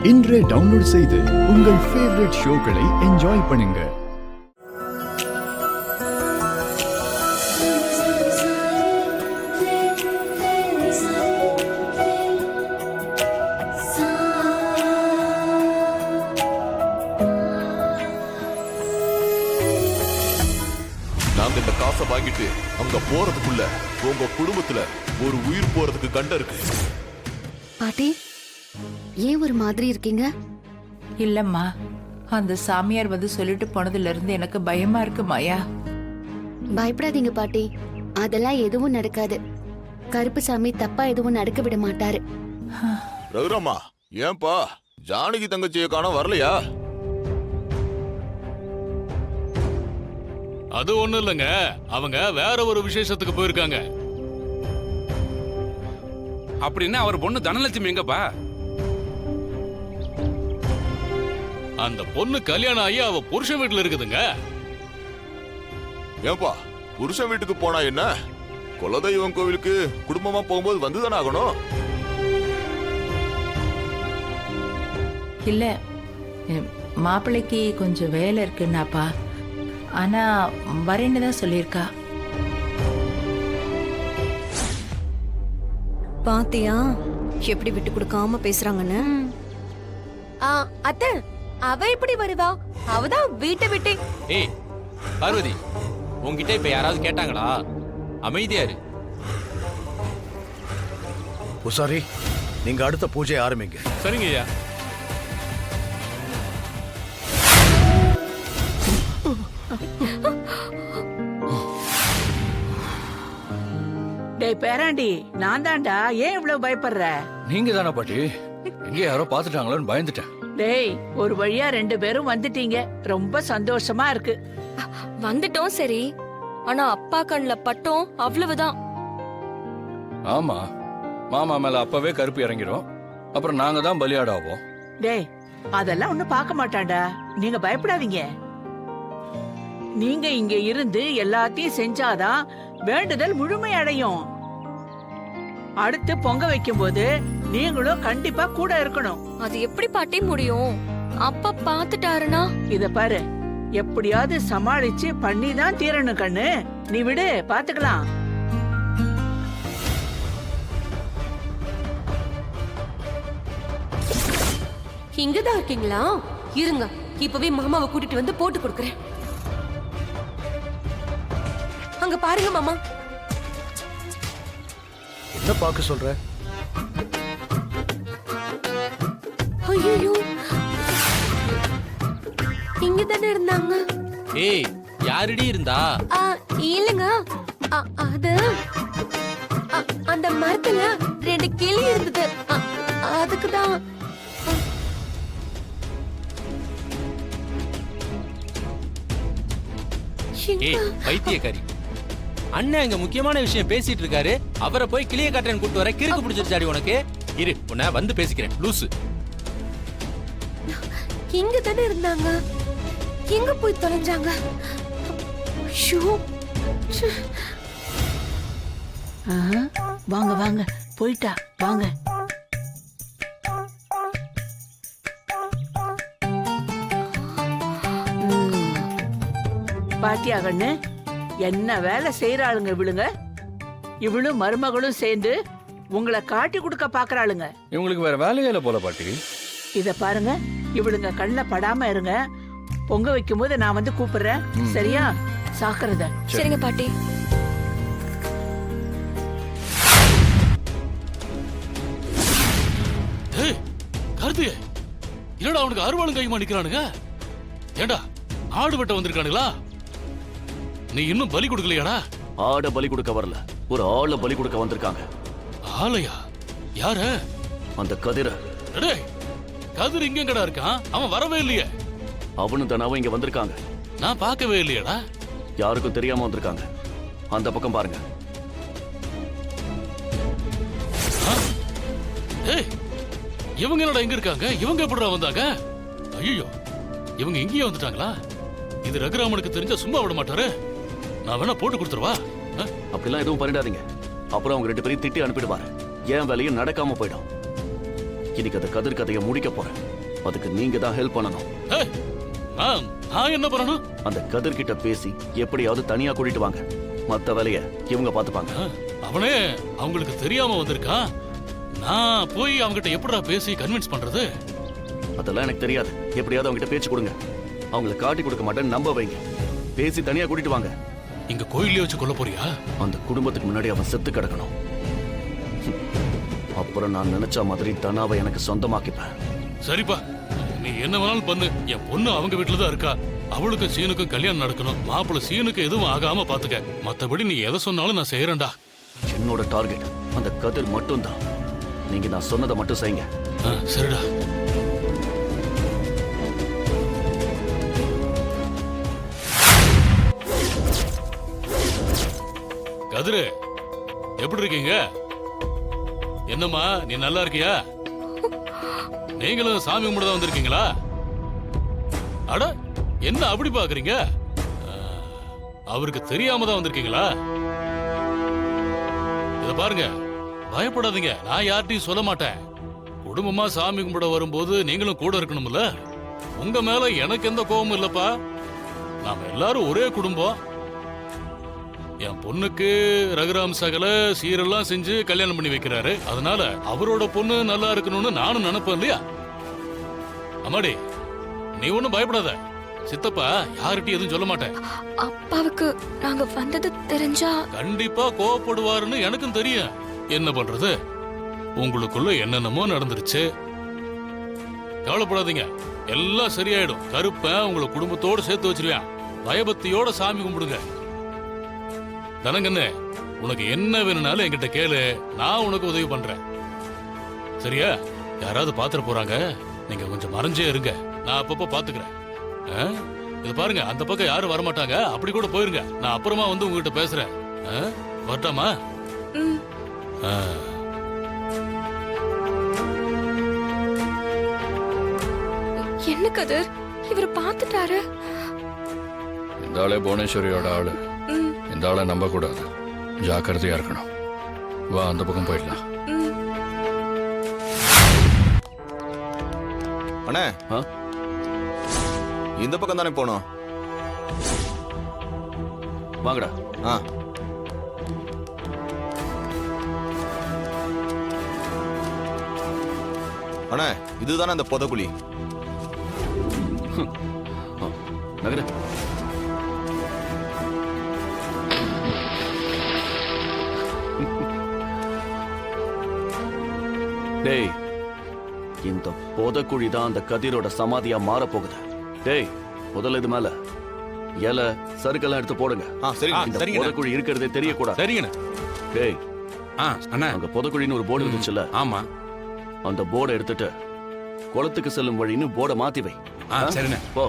இன்றே டவுன்லோட் செய்து உங்கள் ஃபேவரட் ஷோக்களை என்ஜாய் பண்ணுங்க. நாங்க இந்த காசை வாங்கிட்டு அங்க போறதுக்குள்ள உங்க குடும்பத்துல ஒரு உயிர் போறதுக்கு கண்ட இருக்கு. பாட்டி, ஏன் ஒரு மாதிரி இருக்கீங்க? இல்லம்மா, அந்த சாமியார் வந்து சொல்லிட்டு போனதுல இருந்து எனக்கு பயமா இருக்கு மாயா. பயப்படாதீங்க பாட்டி, அதெல்லாம் எதுவும் நடக்காது. கருப்புசாமி தப்பா எதுவும் நடக்க விட மாட்டாரு. ரகுராமா, ஏன்பா ஜானகி தங்கச்சியை காண வரலையா? அது ஒண்ணு இல்லங்க, அவங்க வேற ஒரு விசேஷத்துக்கு போயிருக்காங்க. அப்படின்னா அவர் பொண்ணு தனலட்சுமி எங்கப்பா? அந்த பொண்ணு கல்யாணம் ஆகி அவ புருஷன் வீட்டுல இருக்குதுங்க. ஏன்பா புருஷன் வீட்டுக்கு போனா என்ன? குலதெய்வம் கோவிலுக்கு குடும்பமா போகும்போது வந்துதானே ஆகணும். இல்ல, மாப்பிள்ளைக்கு கொஞ்சம் வேலை இருக்குன்னாப்பா. ஆனா வரேன்னு தான் சொல்லியிருக்கா. பாத்தியா எப்படி விட்டு கொடுக்காம பேசுறாங்கன்னு? அத்தை, அவ எப்படி வருவா? அவதான் வீட்டை விட்டு. ஏய் பார்வதி, உன்கிட்ட இப்ப யாராவது கேட்டாங்களா? அமைதியா இரு. பூசாரி, நீங்க அடுத்த பூஜை ஆரம்பிங்க. சரிங்க ஐயா. டேய் பேராண்டி, நான் தான்டா. ஏன் இவ்வளவு பயப்படுற? நீங்க தானே பாட்டி? எங்க யாரோ பாத்துட்டாங்களோன்னு பயந்துட்டேன். டேய், ஒரு வழியா 2 பேரும் வந்துட்டீங்க. ரொம்ப சந்தோஷமா இருக்கு. வந்துட்டோம் சரி, ஆனா அப்பா கண்ணுல பட்டோம், அவ்வளவுதான். ஆமா, மாமா மேல அப்பவே கருப்பு இறங்கிடும். அப்புறம் நாங்க தான் பலியாடாவோம். டேய், அதெல்லாம் ஒண்ணும் பார்க்க மாட்டான்டா. நீங்க பயப்படாதீங்க. நீங்க இங்க இருந்து எல்லாத்தையும் செஞ்சாதான் வேண்டுதல் முழுமை அடையும். அடுத்து பொங்க வைக்கும் போது நீங்களும் கண்டிப்பா கூட இருக்கணும். அது எப்படி பாட்டி முடியும்? அப்பா பாத்துட்டாருனா? இத பாரு, எப்படியாவது சமாளிச்சு பண்ணி தான் தீரணும் கண்ணு. நீ விடு, பாத்துக்கலாம். இங்கதான் இருக்கீங்களா? இருங்க, இப்பவே மாமாவை கூட்டிட்டு வந்து போட்டு கொடுக்கறேன். அங்க பாருங்க மாமா. என்ன பார்க்க சொல்ற? ஐயோ, இங்க தானே இருந்தாங்க. ஏய், யாரடி இருந்தா? இல்லங்க, அது அந்த மரத்துல 2 கிளி இருந்தது. அதுக்குதான். ஏய் பைத்தியக்காரி, அண்ணன் இங்க முக்கியமான விஷயம் பேசிட்டு இருக்காரு. அவரை போய் கிளிய காட்டுறேன்னு கூட்டு வர கிறுக்கு பிடிச்சிருச்சாடி உனக்கு? இரு, உன்னை வந்து பேசிக்கிறேன் லூசு. இங்க தானே இருந்தாங்க, எங்க போய் தொலைஞ்சாங்க? வாங்க வாங்க, போயிட்டா வாங்க. பாத்தியா கண்ணு, என்ன வேலை செய்யறாளுங்க இவளுங்க. இவளும் மருமகளும் சேர்ந்து உங்களை காட்டி கொடுக்க பாக்குறாளுங்க. இவங்களுக்கு வேற வேலையே இல்ல போல பாட்டி. இத பாருங்க, இவளுங்க கண்ணில் படாம இருங்க. பொங்க வைக்கும் போது நான் வந்து கூப்பிடுறேன், சரியா? சாக்குறத. சரிங்க பாட்டி. ஏய் கருத்து, என்னடா அவனுக்கு அருவாளும் கையுமா நிக்கிறானுங்க? ஏண்டா ஆடு வெட்ட வந்திருக்கானுங்களா? நீ இன்னும் பலி கொடுக்கலையாடா? ஆட பலி கொடுக்க வரல, ஒரு ஆளை பலி கொடுக்க வந்திருக்காங்க. ஆளையா? யாரு? அந்த கதிர. டேய், கதிர் இங்க எங்கடா இருக்கான்? அவன் வரவே இல்லையே. அவனும் தானாவும் இங்க வந்திருக்காங்க. நான் பார்க்கவே இல்லையடா. யாருக்கும் தெரியாம வந்திருக்காங்க. அந்த பக்கம் பாருங்க. ஏய், இவங்க என்னடா இங்க இருக்காங்க? இவங்க எப்படிடா வந்தாங்க? ஐயோ, இவங்க இங்கேயே வந்துட்டாங்களா? இது ரகுராமனுக்கு தெரிஞ்சா சும்மா விட மாட்டாரு. நான் வேணா போட்டு கொடுத்துருவா. அப்படிலாம் எதுவும் பண்ணிடாதீங்க. அப்புறம் அவங்க 2 பேரையும் திட்டி அனுப்பிடுவாரு. ஏன் வேலையும் நடக்காம போயிடும். இன்னைக்கு அந்த கதிர் கதையை முடிக்க போறேன். அதுக்கு நீங்க தான் ஹெல்ப் பண்ணணும். ஏய், நான் என்ன பண்ணணும்? அந்த கதிர் கிட்ட பேசி எப்படியாவது தனியா கூட்டிட்டு வாங்க. மத்த வேலைய இவங்க பாத்துப்பாங்க. அவனே அவங்களுக்கு தெரியாம வந்திருக்கான். நான் போய் அவங்கிட்ட எப்படிடா பேசி கன்வின்ஸ் பண்றது? அதெல்லாம் எனக்கு தெரியாது. எப்படியாவது அவங்க கிட்ட பேச்சு கொடுங்க. அவங்களை காட்டி கொடுக்க மாட்டேன்னு நம்ப வைங்க. பேசி தனியா கூட்டிட்டு வாங்க. இங்க கோயிலே வச்சு கொல்ல போறியா? அந்த குடும்பத்துக்கு முன்னாடி அவன் செத்து கிடக்கணும். அப்புறம் நான் நினைச்ச மாதிரி தனாவை எனக்கு சொந்தமாக்கிப்பேன். சரிப்பா, நீ என்ன வேணாலும் பண்ணு. என் பொண்ணு அவங்க வீட்டுல தான் இருக்கா. அவளுக்கும் சீனுக்கும் கல்யாணம் நடக்கணும். மாப்பிள்ள சீனுக்கு எதுவும் ஆகாம பாத்துக்க. மத்தபடி நீ எதை சொன்னாலும் நான் செய்யறேன்டா. என்னோட டார்கெட் அந்த கதிர் மட்டும் தான். நீங்க நான் சொன்னதை மட்டும் செய்யுங்க. சரிடா. கதிரு, எப்படி இருக்கீங்க? என்னம்மா, நீ நல்லா இருக்கியா? நீங்களும் சாமி கும்பிட தான் வந்திருக்கீங்களா? அட, என்ன அப்படி பாக்குறீங்க? அவருக்கு தெரியாம தான் வந்திருக்கீங்களா? இத பாருங்க, பயப்படாதீங்க. நான் யார்கிட்டயும் சொல்ல மாட்டேன். குடும்பமா சாமி கும்பிட வரும்போது நீங்களும் கூட இருக்கணும்ல. உங்க மேல எனக்கு எந்த கோபமும் இல்லப்பா. நாம எல்லாரும் ஒரே குடும்பம். என் பொண்ணுக்கு ரகுராம் சகல சீரெல்லாம் செஞ்சு கல்யாணம் பண்ணி வைக்கிறாரு. அதனால அவரோட பொண்ணு நல்லா இருக்கணும்னு நானும் நினைப்பேன் இல்லையா? அம்மாடி, நீ ஒண்ணும் பயப்படாத. சித்தப்பா யார்கிட்டயும் எதுவும் சொல்ல மாட்டேன். அப்பாவுக்கு நாங்க வந்தது தெரிஞ்சா கண்டிப்பா கோவப்படுவாருன்னு எனக்கும் தெரியும். என்ன பண்றது, உங்களுக்குள்ள என்னென்னமோ நடந்துருச்சு. கவலைப்படாதீங்க, எல்லாம் சரியாயிடும். கருப்பன் உங்களை குடும்பத்தோட சேர்த்து வச்சிருவேன். பயபக்தியோட சாமி கும்பிடுங்க. தனங்கண்ணே, உனக்கு என்ன வேணும்னாலும் என்கிட்ட கேளு. நான் உனக்கு உதவி பண்றேன். சரியா? யாராவது பாத்துற போறாங்க, நீங்க கொஞ்சம் மறைஞ்சே இருங்க. நான் அப்பப்ப பாத்துக்கிறேன். இது பாருங்க, அந்த பக்கம் யாரும் வரமாட்டாங்க. அப்படி கூட போயிருங்க. நான் அப்புறமா வந்து உங்ககிட்ட பேசுறேன். வரட்டாமா? என்ன கதிர், இவர் பாத்துட்டாரு. இந்த ஆளே புவனேஸ்வரியோட ஆளு. இந்த ஆளை நம்ப கூடாது. ஜாக்கிரதையா இருக்கணும். வா, அந்த பக்கம் போயிடலாம். அண்ணே, இந்த பக்கம் தானே போனோம். வாங்கடா. அண்ணே, இதுதானே அந்த புதக்குழி. நகர. டேய், இந்த புதக்குழி தான் அந்த கதிரோட சமாதியா மாற போகுது. டேய், முதல்ல இது மேல இலை சறுக்கெல்லாம் எடுத்து போடுங்க. இந்த புதக்குழி இருக்கிறதே தெரியக்கூடாது. சரிங்கண்ணா. டேய், அண்ணா, அங்க புதக்குழின்னு ஒரு போர்டு இருந்துச்சுல்ல? ஆமா. அந்த போர்டை எடுத்துட்டு குளத்துக்கு செல்லும் வழின்னு போர்டை மாத்தி வை. சரிண்ணே. போ.